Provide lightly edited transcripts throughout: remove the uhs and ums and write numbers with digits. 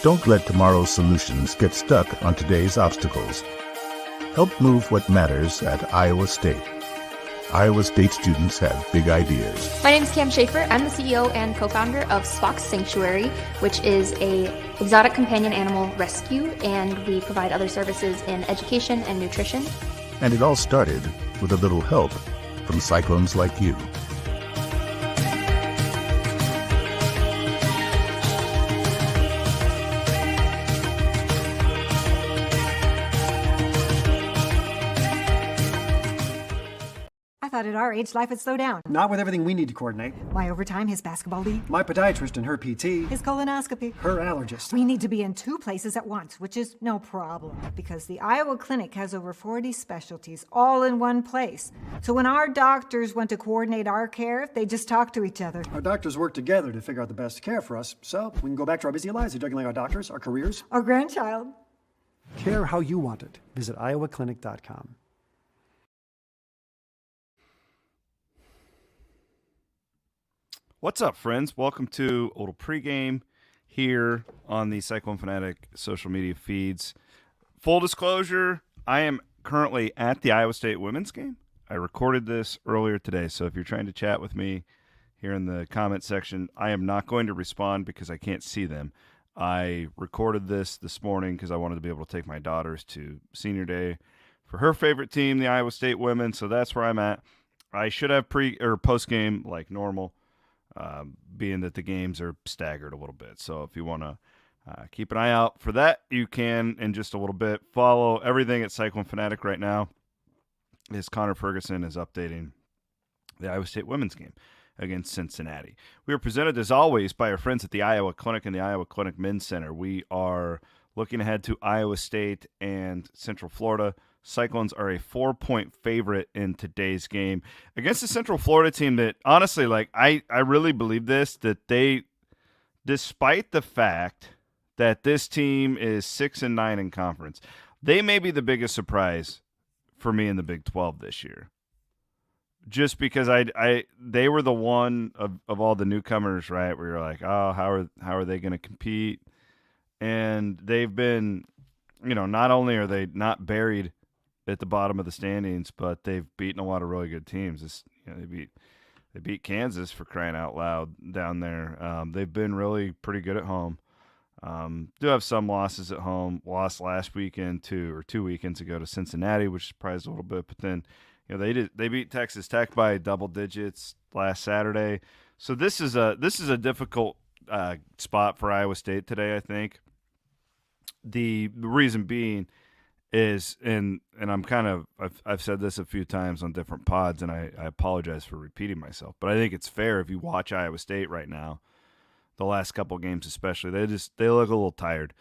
Don't let tomorrow's solutions get stuck on today's obstacles. Help move what matters at Iowa State. Iowa State students have big ideas. My name is Cam Schaefer. I'm the CEO and co-founder of Spock's Sanctuary, which is a exotic companion animal rescue, and we provide other services in education and nutrition. And it all started with a little help from cyclones like you. I thought at our age, life would slow down. Not with everything we need to coordinate. My overtime, his basketball league, My podiatrist and her PT. his colonoscopy. Her allergist. We need to be in 2 places at once, which is no problem, because the Iowa Clinic has over 40 specialties all in one place. So when our doctors want to coordinate our care, they just talk to each other. Our doctors work together to figure out the best care for us, so we can go back to our busy lives, juggling our doctors, our careers. Our grandchild. Care how you want it. Visit iowaclinic.com. What's up, friends? Welcome to a little pregame here on the Cyclone Fanatic social media feeds. Full disclosure, I am currently at the Iowa State women's game. I recorded this earlier today, so if you're trying to chat with me here in the comment section, I am not going to respond because I can't see them. I recorded this morning because I wanted to be able to take my daughters to senior day for her favorite team, the Iowa State women, so that's where I'm at. I should have pre or post game like normal. Being that the games are staggered a little bit. So if you want to keep an eye out for that, you can in just a little bit. Follow everything at Cyclone Fanatic right now as Connor Ferguson is updating the Iowa State women's game against Cincinnati. We are presented, as always, by our friends at the Iowa Clinic and the Iowa Clinic Men's Center. We are looking ahead to Iowa State and Central Florida. Cyclones are a 4-point favorite in today's game against the Central Florida team that, honestly, like I really believe this, that they, despite the fact that this team is 6-9 in conference, they may be the biggest surprise for me in the Big 12 this year. Just because they were the one of all the newcomers, right, where you're like, oh, how are they going to compete? And they've been, not only are they not buried at the bottom of the standings, but they've beaten a lot of really good teams. They beat Kansas, for crying out loud, down there. They've been really pretty good at home. Do have some losses at home. Lost last weekend 2 weekends ago to Cincinnati, which surprised a little bit. But then, they beat Texas Tech by double digits last Saturday. So this is a difficult spot for Iowa State today, I think. The reason being is, and I've said this a few times on different pods, and I apologize for repeating myself, but I think it's fair if you watch Iowa State right now, the last couple games especially, they look a little tired,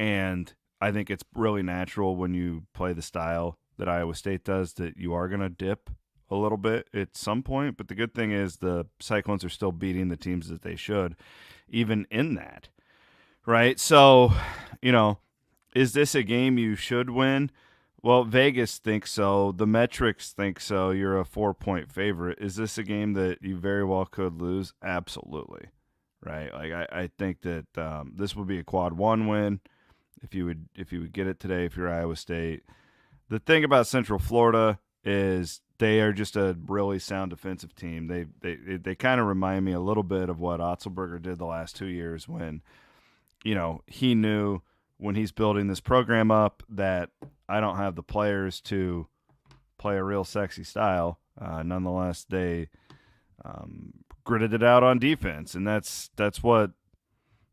and I think it's really natural when you play the style that Iowa State does that you are going to dip a little bit at some point, but the good thing is the Cyclones are still beating the teams that they should, even in that, right? So, is this a game you should win? Well, Vegas thinks so. The metrics think so. You're a 4-point favorite. Is this a game that you very well could lose? Absolutely, right? Like I think that this would be a quad 1 win if you would get it today if you're Iowa State. The thing about Central Florida is they are just a really sound defensive team. They kind of remind me a little bit of what Otzelberger did the last 2 years when, he knew when he's building this program up that I don't have the players to play a real sexy style. Nonetheless, they gritted it out on defense, and that's what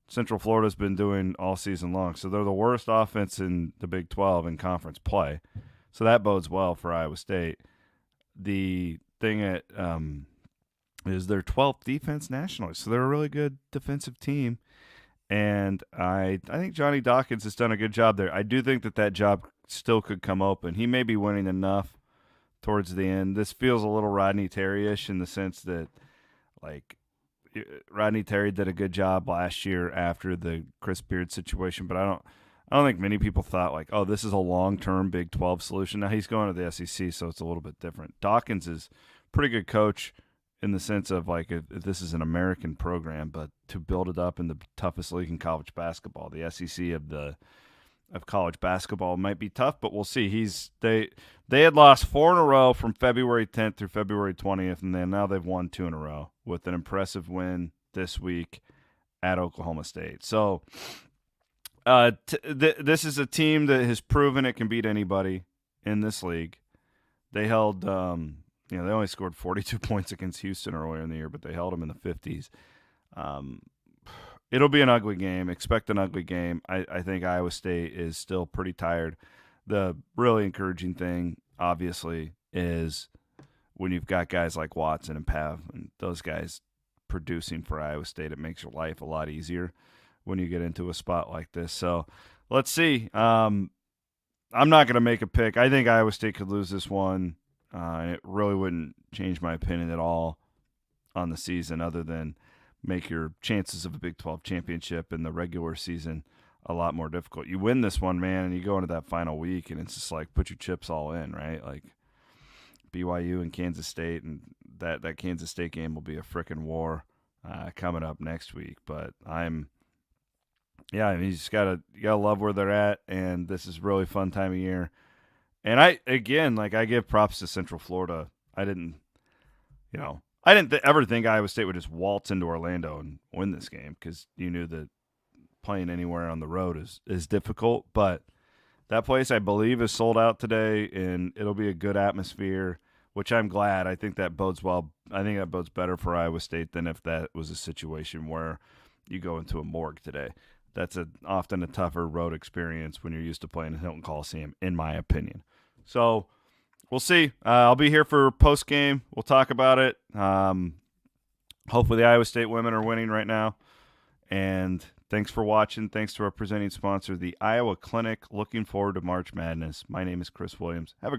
Central Florida's been doing all season long. So they're the worst offense in the Big 12 in conference play. So that bodes well for Iowa State. The thing is their 12th defense nationally, so they're a really good defensive team. And I think Johnny Dawkins has done a good job there. I do think that job still could come open. He may be winning enough towards the end. This feels a little Rodney Terry-ish in the sense that, like, Rodney Terry did a good job last year after the Chris Beard situation, but I don't think many people thought, like, oh, this is a long-term Big 12 solution. Now he's going to the SEC, so it's a little bit different. Dawkins is a pretty good coach in the sense of like if this is an American program, but to build it up in the toughest league in college basketball, the SEC of college basketball might be tough, but we'll see. They had lost 4 in a row from February 10th through February 20th, and then now they've won 2 in a row with an impressive win this week at Oklahoma State. So this is a team that has proven it can beat anybody in this league. They held, they only scored 42 points against Houston earlier in the year, but they held them in the 50s. It'll be an ugly game. Expect an ugly game. I think Iowa State is still pretty tired. The really encouraging thing, obviously, is when you've got guys like Watson and Pav and those guys producing for Iowa State, it makes your life a lot easier when you get into a spot like this. So let's see. I'm not going to make a pick. I think Iowa State could lose this one. It really wouldn't change my opinion at all on the season, other than make your chances of a Big 12 championship in the regular season a lot more difficult. You win this one, man, and you go into that final week, and it's just like put your chips all in, right? Like BYU and Kansas State, and that Kansas State game will be a frickin' war coming up next week. But you just gotta love where they're at, and this is a really fun time of year. And I give props to Central Florida. I didn't ever think Iowa State would just waltz into Orlando and win this game, because you knew that playing anywhere on the road is difficult. But that place, I believe, is sold out today, and it'll be a good atmosphere, which I'm glad. I think that bodes well. I think that bodes better for Iowa State than if that was a situation where you go into a morgue today. That's often a tougher road experience when you're used to playing at Hilton Coliseum, in my opinion. So we'll see. I'll be here for post-game. We'll talk about it. Hopefully the Iowa State women are winning right now. And thanks for watching. Thanks to our presenting sponsor, the Iowa Clinic. Looking forward to March Madness. My name is Chris Williams. Have a